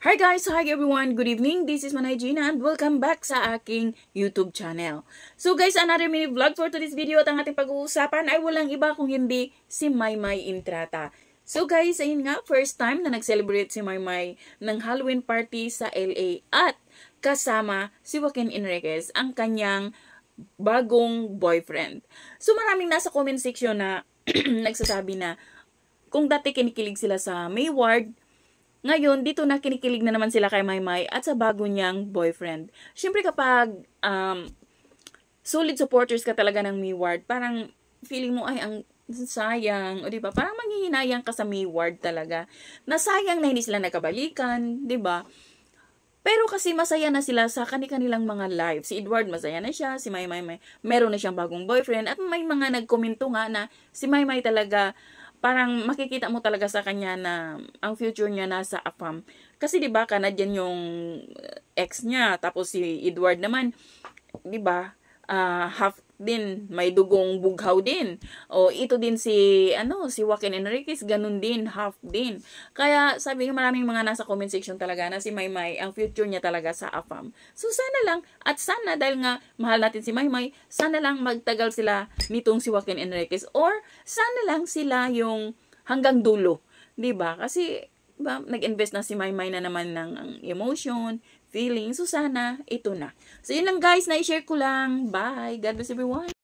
Hi guys! Hi everyone! Good evening! This is Manay Gina and welcome back sa aking YouTube channel. So guys, another mini vlog for today's video at ang ating pag-uusapan ay walang iba kung hindi si Maymay Entrata. So guys, ayun nga, first time na nag-celebrate si Maymay ng Halloween party sa LA at kasama si Joaquin Enriquez, ang kanyang bagong boyfriend. So maraming nasa comment section na nagsasabi na kung dati kinikilig sila sa Mayward, ngayon, dito na kinikilig na naman sila kay Maymay at sa bago niyang boyfriend. Siyempre kapag solid supporters ka talaga ng Mayward, parang feeling mo ay ang sayang, o di ba? Parang manghihinayang ka sa Mayward talaga. Na sayang na hindi sila nagkabalikan, di ba? Pero kasi masaya na sila sa kanilang mga live. Si Edward masaya na siya, si Maymay meron na siyang bagong boyfriend at may mga nagkomento nga na si Maymay talaga parang makikita mo talaga sa kanya na ang future niya nasa AFAM. Kasi 'di ba Canadian yung ex niya, tapos si Edward naman 'di ba half din, may dugong bughaw din. O ito din si si Joaquin Enriquez, ganun din, half din. Kaya sabi ng maraming mga nasa comment section talaga na si Maymay ang future niya talaga sa AFAM. So sana lang at sana dahil nga mahal natin si Maymay, sana lang magtagal sila nitong si Joaquin Enriquez or sana lang sila yung hanggang dulo, 'di ba? Kasi ba, nag-invest na si Maymay na naman ng emotion, feeling. So, sana, ito na. So, yun lang guys, na-share ko lang. Bye! God bless everyone!